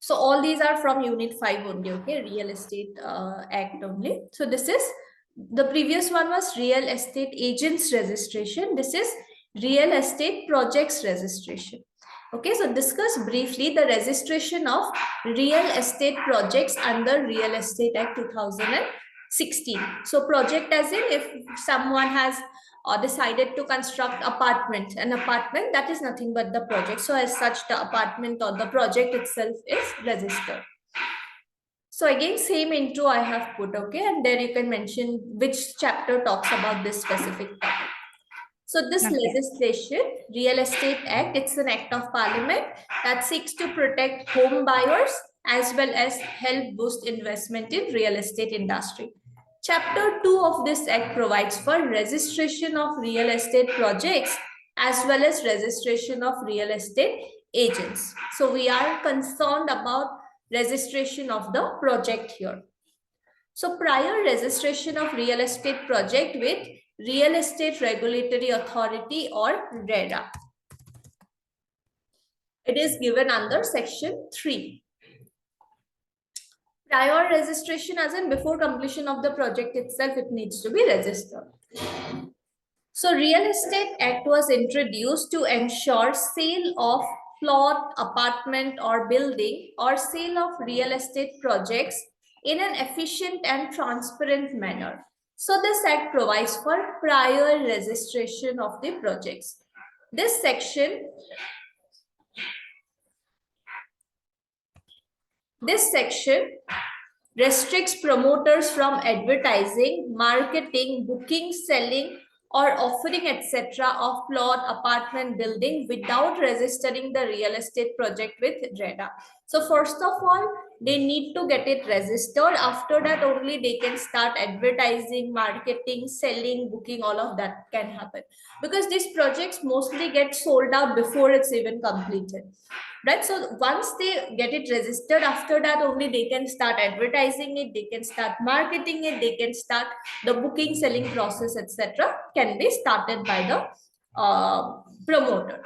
So all these are from Unit 5 only, okay, Real Estate Act only. So this is, the previous one was Real Estate Agents Registration. This is Real Estate Projects Registration. Okay, so discuss briefly the registration of real estate projects under Real Estate Act 2016. So project as in if someone has decided to construct an apartment, that is nothing but the project. So as such, the apartment or the project itself is registered. So again, same intro I have put, okay, and then you can mention which chapter talks about this specific topic. So this legislation, Real Estate Act, it's an act of parliament that seeks to protect home buyers as well as help boost investment in real estate industry. Chapter 2 of this act provides for registration of real estate projects as well as registration of real estate agents. So we are concerned about registration of the project here. So prior registration of real estate project with Real Estate Regulatory Authority or RERA. It is given under section 3. Prior registration as in before completion of the project itself, it needs to be registered. So Real Estate Act was introduced to ensure sale of plot, apartment or building or sale of real estate projects in an efficient and transparent manner. So this act provides for prior registration of the projects. This section restricts promoters from advertising, marketing, booking, selling, or offering etc. of plot, apartment, building without registering the real estate project with RERA. So first of all, they need to get it registered. After that only they can start advertising, marketing, selling, booking, all of that can happen. Because these projects mostly get sold out before it's even completed. Right, so once they get it registered, after that only they can start advertising it, they can start marketing it, they can start the booking, selling process, etc. can be started by the promoter.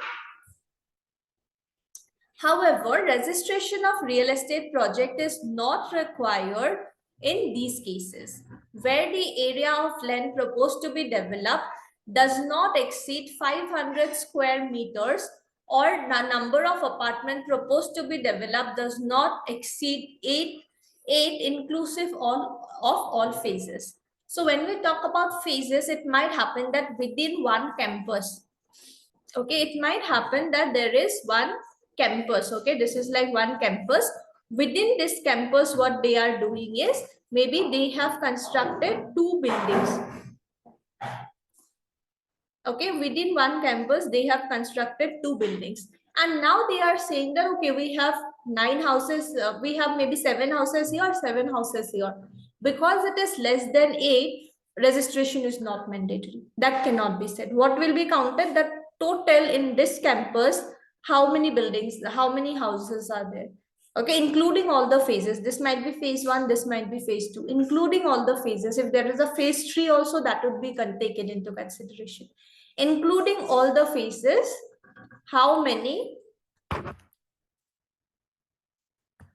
However, registration of real estate project is not required in these cases where the area of land proposed to be developed does not exceed 500 square meters or the number of apartment proposed to be developed does not exceed 8 inclusive of all phases. So when we talk about phases, it might happen that within one campus, okay, it might happen that there is one campus, okay, this is like one campus. Within this campus, what they are doing is maybe they have constructed 2 buildings. Okay, within one campus, they have constructed 2 buildings. And now they are saying that, okay, we have 9 houses, we have maybe 7 houses here, 7 houses here. Because it is less than 8, registration is not mandatory. That cannot be said. What will be counted? That total in this campus, how many buildings, how many houses are there? Okay, including all the phases. This might be phase 1, this might be phase 2, including all the phases. If there is a phase 3 also, that would be taken into consideration. Including all the phases, how many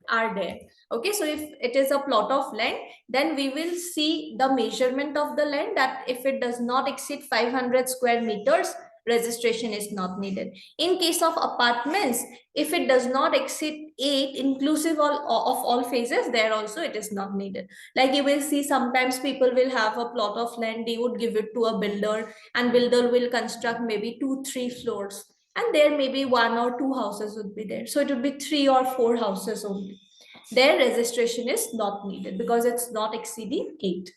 are there? Okay, so if it is a plot of land, then we will see the measurement of the land, that if it does not exceed 500 square meters, registration is not needed. In case of apartments, if it does not exceed 8 inclusive of all phases, there also it is not needed. Like you will see sometimes people will have a plot of land, they would give it to a builder, and builder will construct maybe 2-3 floors, and there may be 1 or 2 houses would be there. So it would be 3 or 4 houses only. Their registration is not needed because it's not exceeding 8.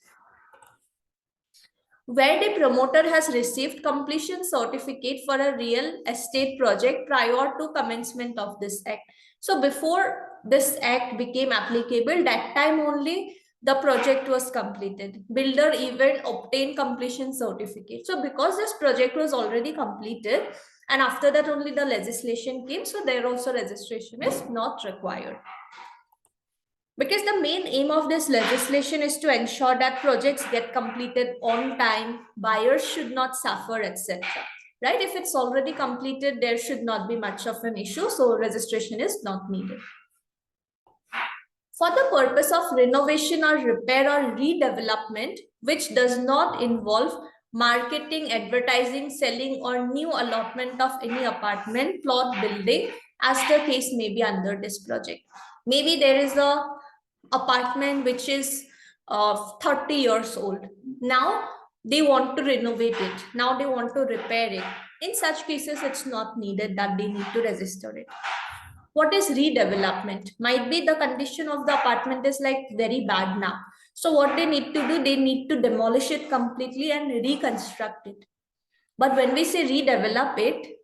Where the promoter has received completion certificate for a real estate project prior to commencement of this act. So before this act became applicable, that time only the project was completed. Builder even obtained completion certificate. So because this project was already completed, and after that only the legislation came, so there also registration is not required. Because the main aim of this legislation is to ensure that projects get completed on time, buyers should not suffer, etc. Right? If it's already completed, there should not be much of an issue, so registration is not needed. For the purpose of renovation or repair or redevelopment, which does not involve marketing, advertising, selling, or new allotment of any apartment, plot, building, as the case may be under this project. Maybe there is a apartment which is 30 years old. Now they want to renovate it. Now they want to repair it. In such cases, it's not needed that they need to register it. What is redevelopment? Might be the condition of the apartment is like very bad now. So what they need to do, they need to demolish it completely and reconstruct it. But when we say redevelop it,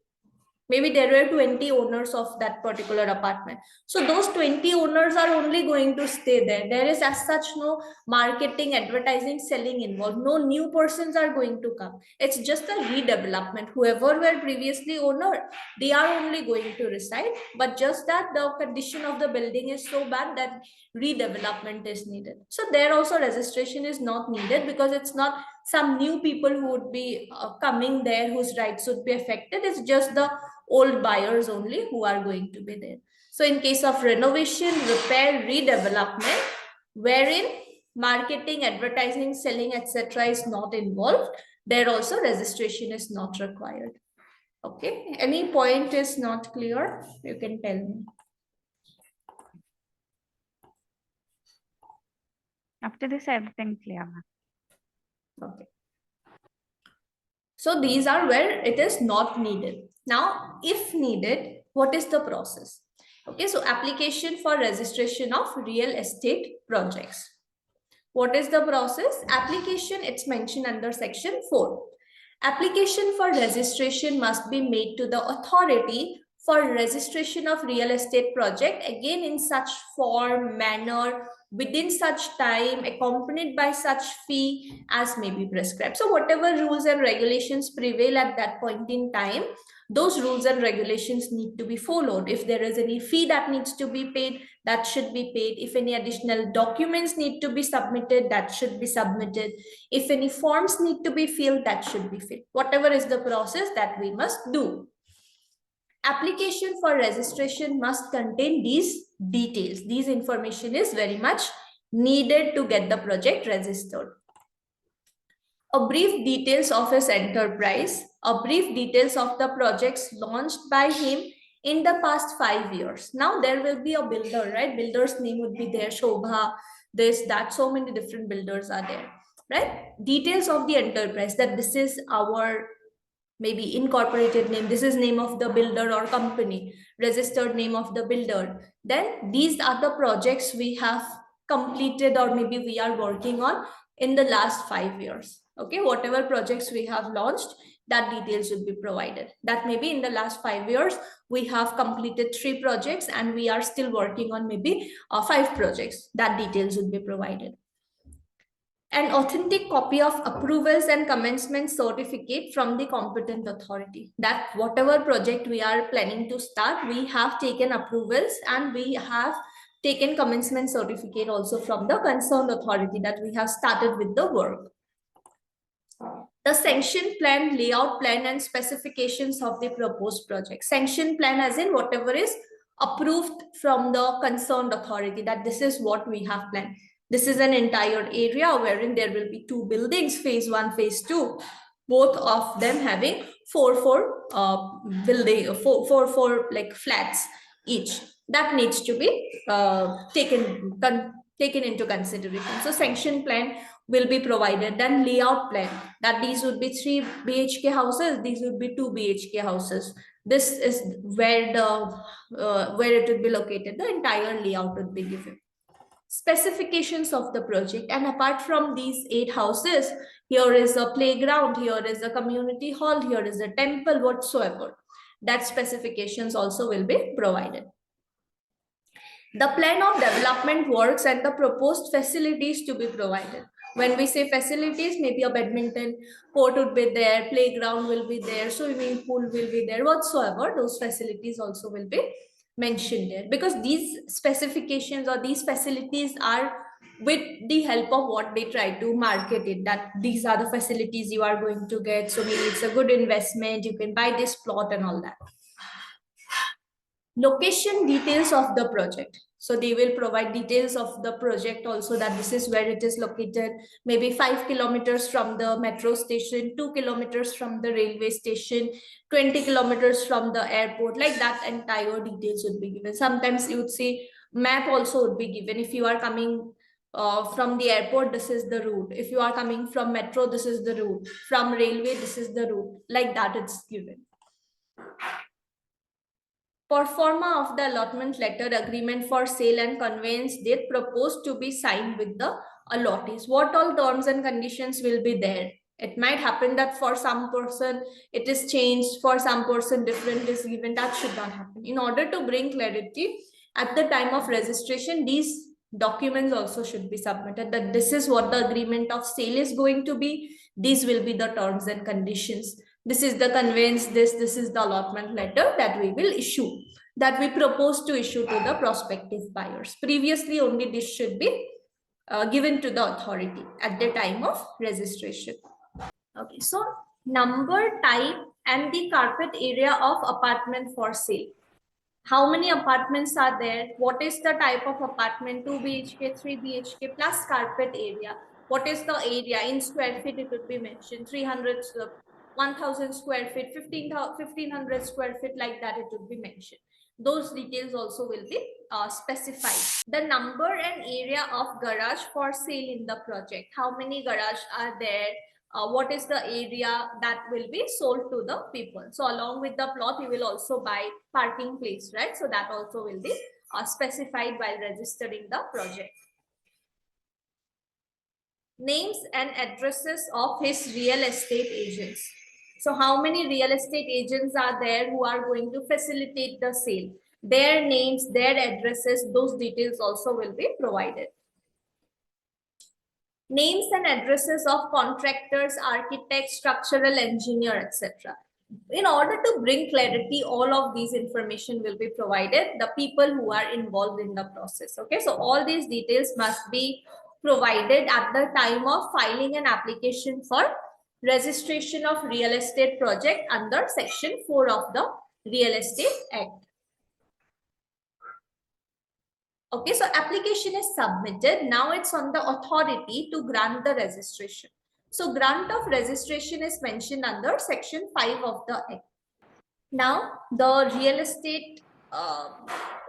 maybe there were 20 owners of that particular apartment. So those 20 owners are only going to stay there. There is as such no marketing, advertising, selling involved. No new persons are going to come. It's just a redevelopment. Whoever were previously owner, they are only going to reside. But just that the condition of the building is so bad that redevelopment is needed. So there also registration is not needed because it's not some new people who would be coming there whose rights would be affected. It's just the old buyers only who are going to be there. So in case of renovation, repair, redevelopment, wherein marketing, advertising, selling, etc. is not involved, there also registration is not required. Okay, any point is not clear, you can tell me. After this, everything clear. Okay. So these are where it is not needed. Now, if needed, what is the process? Okay, so application for registration of real estate projects. What is the process? Application, it's mentioned under section 4. Application for registration must be made to the authority for registration of real estate project, again in such form, manner, within such time, accompanied by such fee as may be prescribed. So whatever rules and regulations prevail at that point in time, those rules and regulations need to be followed. If there is any fee that needs to be paid, that should be paid. If any additional documents need to be submitted, that should be submitted. If any forms need to be filled, that should be filled. Whatever is the process that we must do. Application for registration must contain these details. These information is very much needed to get the project registered. A brief details of his enterprise, a brief details of the projects launched by him in the past 5 years. Now there will be a builder, right? Builder's name would be there, Shobha, this, that, so many different builders are there, right? Details of the enterprise, that this is our maybe incorporated name, this is name of the builder or company, registered name of the builder. Then these are the projects we have completed or maybe we are working on in the last 5 years. Okay, whatever projects we have launched, that details will be provided. That maybe in the last 5 years, we have completed 3 projects and we are still working on maybe 5 projects. That details will be provided. An authentic copy of approvals and commencement certificate from the competent authority. That whatever project we are planning to start, we have taken approvals and we have taken commencement certificate also from the concerned authority that we have started with the work. The sanction plan, layout plan, and specifications of the proposed project. Sanction plan as in whatever is approved from the concerned authority, that this is what we have planned. This is an entire area wherein there will be 2 buildings, phase 1, phase 2, both of them having 4 like flats each. That needs to be taken into consideration. So sanction plan will be provided. Then layout plan, that these would be 3 BHK houses, these would be 2 BHK houses. This is where it would be located. The entire layout would be given. Specifications of the project, and apart from these 8 houses, here is a playground, here is a community hall, here is a temple, whatsoever. That specifications also will be provided. The plan of development works and the proposed facilities to be provided. When we say facilities, maybe a badminton court would be there, playground will be there, swimming pool will be there, whatsoever, those facilities also will be mentioned there, because these specifications or these facilities are with the help of what they try to market it, that these are the facilities you are going to get, so maybe it's a good investment, you can buy this plot and all that. Location details of the project. So they will provide details of the project also, that this is where it is located, maybe 5 kilometers from the metro station, 2 kilometers from the railway station, 20 kilometers from the airport, like that entire details would be given. Sometimes you would see map also would be given. If you are coming from the airport, this is the route. If you are coming from metro, this is the route. From railway, this is the route. Like that it's given. Performa of the allotment letter agreement for sale and conveyance date proposed to be signed with the allottees. What all terms and conditions will be there? It might happen that for some person it is changed, for some person different is given. That should not happen. In order to bring clarity, at the time of registration, these documents also should be submitted, that this is what the agreement of sale is going to be. These will be the terms and conditions. This is the conveyance, this is the allotment letter that we will issue, that we propose to issue to the prospective buyers. Previously, only this should be given to the authority at the time of registration. Okay, so number, type, and the carpet area of apartment for sale. How many apartments are there? What is the type of apartment? 2 BHK, 3 BHK, plus carpet area. What is the area in square feet? It would be mentioned 300, 1000 square feet, 1500 square feet, like that it would be mentioned. Those details also will be specified. The number and area of garage for sale in the project. How many garage are there? What is the area that will be sold to the people? So along with the plot, you will also buy parking place, right? So that also will be specified while registering the project. Names and addresses of his real estate agents. So how many real estate agents are there who are going to facilitate the sale? Their names, their addresses, those details also will be provided. Names and addresses of contractors, architects, structural engineer, etc. In order to bring clarity, all of these information will be provided, the people who are involved in the process. Okay, so all these details must be provided at the time of filing an application for registration of real estate project under section 4 of the Real Estate Act. Okay, so application is submitted. Now it's on the authority to grant the registration. So grant of registration is mentioned under section 5 of the Act. Now the real estate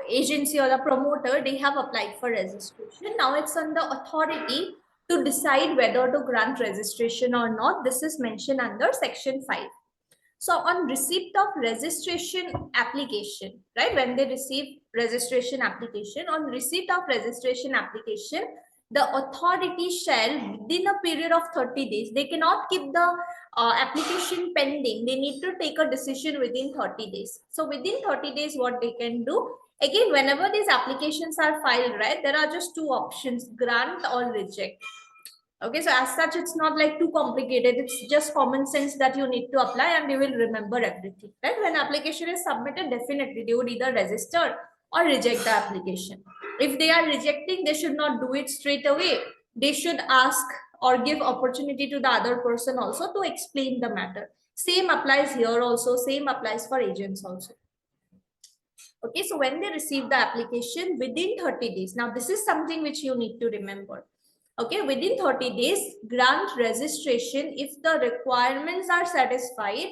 agency or the promoter, they have applied for registration. Now it's on the authority to decide whether to grant registration or not. This is mentioned under section 5. So on receipt of registration application, right, when they receive registration application, on receipt of registration application, the authority shall, within a period of 30 days, they cannot keep the application pending. They need to take a decision within 30 days. So within 30 days, what they can do, again, whenever these applications are filed, right, there are just two options, grant or reject. Okay, so as such, it's not like too complicated. It's just common sense that you need to apply and you will remember everything. Right? When application is submitted, definitely they would either register or reject the application. If they are rejecting, they should not do it straight away. They should ask or give opportunity to the other person also to explain the matter. Same applies here also. Same applies for agents also. Okay, so when they receive the application within 30 days, now this is something which you need to remember. Okay, within 30 days, grant registration if the requirements are satisfied,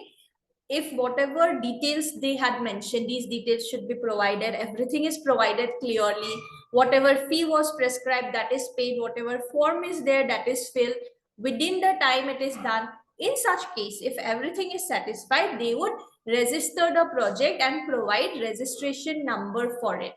if whatever details they had mentioned, these details should be provided, everything is provided clearly, whatever fee was prescribed, that is paid, whatever form is there, that is filled, within the time it is done. In such case, if everything is satisfied, they would register the project and provide registration number for it.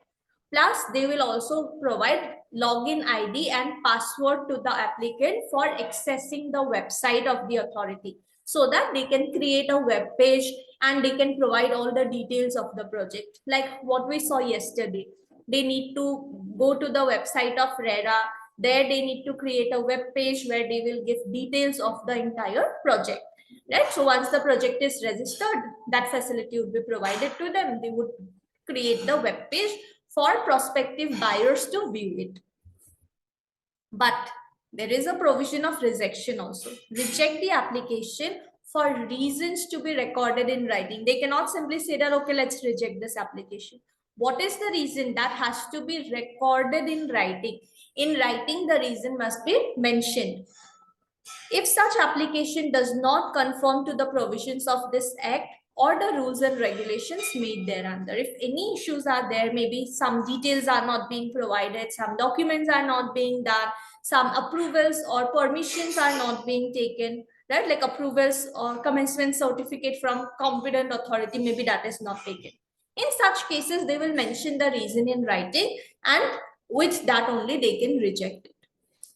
Plus, they will also provide login ID and password to the applicant for accessing the website of the authority, so that they can create a web page and they can provide all the details of the project. Like what we saw yesterday, they need to go to the website of RERA. There they need to create a web page where they will give details of the entire project. Right? So once the project is registered, that facility would be provided to them. They would create the web page for prospective buyers to view it. But there is a provision of rejection also. Reject the application for reasons to be recorded in writing. They cannot simply say that, okay, let's reject this application. What is the reason? That has to be recorded in writing. In writing, the reason must be mentioned. If such application does not conform to the provisions of this act or the rules and regulations made thereunder, if any issues are there, maybe some details are not being provided, some documents are not being done, some approvals or permissions are not being taken, right? Like approvals or commencement certificate from competent authority, maybe that is not taken. In such cases, they will mention the reason in writing, and with that only they can reject it.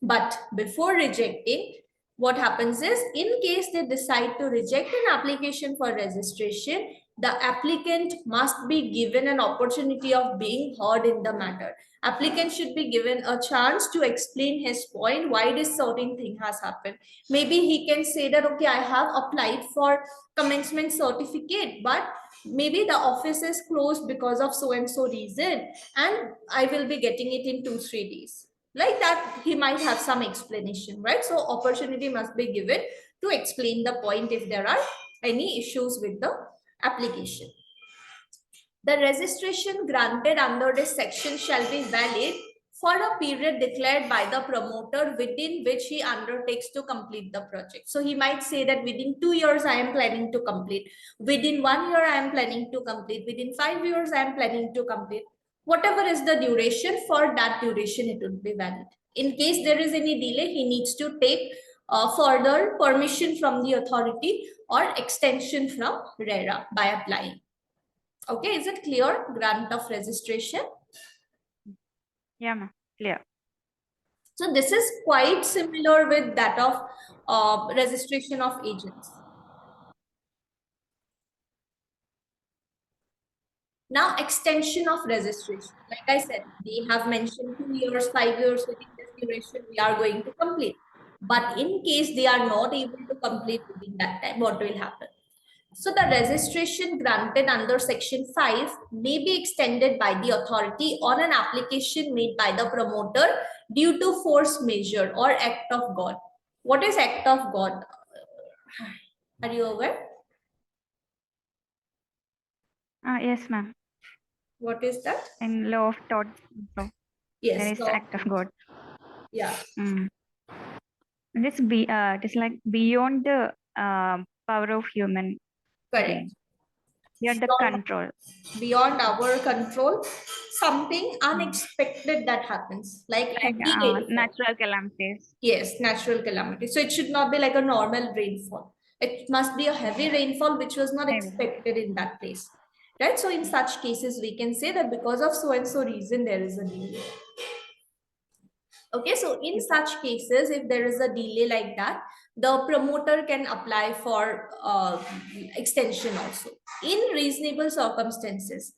But before rejecting, what happens is, in case they decide to reject an application for registration, the applicant must be given an opportunity of being heard in the matter. Applicant should be given a chance to explain his point, why this certain thing has happened. Maybe he can say that, okay, I have applied for commencement certificate, but maybe the office is closed because of so and so reason, and I will be getting it in 2-3 days. Like that, he might have some explanation, right? So opportunity must be given to explain the point if there are any issues with the application. The registration granted under this section shall be valid for a period declared by the promoter within which he undertakes to complete the project. So he might say that within 2 years I am planning to complete, within 1 year I am planning to complete, within 5 years I am planning to complete. Whatever is the duration, for that duration it would be valid. In case there is any delay, he needs to take further permission from the authority or extension from RERA by applying. Okay, is it clear? Grant of registration. Yeah, ma'am. Clear. So this is quite similar with that of registration of agents. Now, extension of registration. Like I said, they have mentioned 2 years, 5 years, within this duration we are going to complete. But in case they are not able to complete within that time, what will happen? So the registration granted under section 5 may be extended by the authority on an application made by the promoter due to force majeure or act of God. What is act of God? Are you aware? Yes, ma'am. What is that? In law of torts, so Yes. there is So, act of God. yeah. It is like beyond the power of human Correct. being. Beyond the control. Beyond our control, something unexpected that happens, like heavy rainfall. Natural calamities. Yes, natural calamity. So it should not be like a normal rainfall. It must be a heavy rainfall which was not expected in that place. Right? So in such cases, we can say that because of so and so reason, there is a delay. Okay, so in such cases, if there is a delay like that, the promoter can apply for extension also. In reasonable circumstances,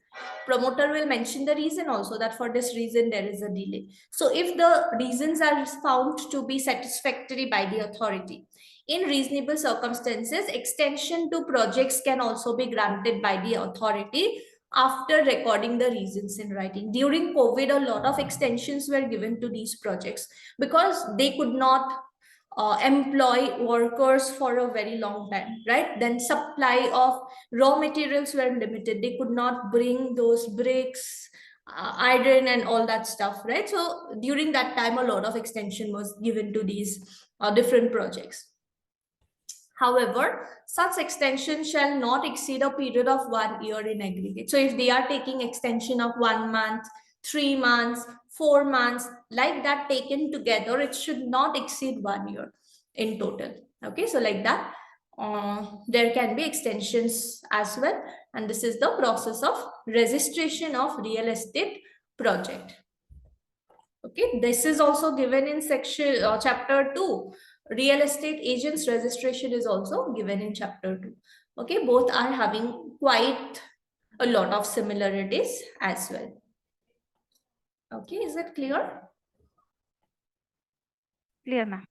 promoter will mention the reason also, that for this reason there is a delay. So if the reasons are found to be satisfactory by the authority, in reasonable circumstances, extension to projects can also be granted by the authority after recording the reasons in writing. During COVID, a lot of extensions were given to these projects because they could not employ workers for a very long time, right? Then supply of raw materials were limited. They could not bring those bricks, iron and all that stuff, right? So during that time, a lot of extension was given to these different projects. However, such extension shall not exceed a period of 1 year in aggregate. So if they are taking extension of 1 month, 3 months, 4 months, like that taken together, it should not exceed 1 year in total. Okay, so like that, there can be extensions as well. And this is the process of registration of real estate project. Okay, this is also given in section chapter 2. Real estate agents registration is also given in chapter 2. Okay, both are having quite a lot of similarities as well. Okay, is it clear? Clear, ma'am.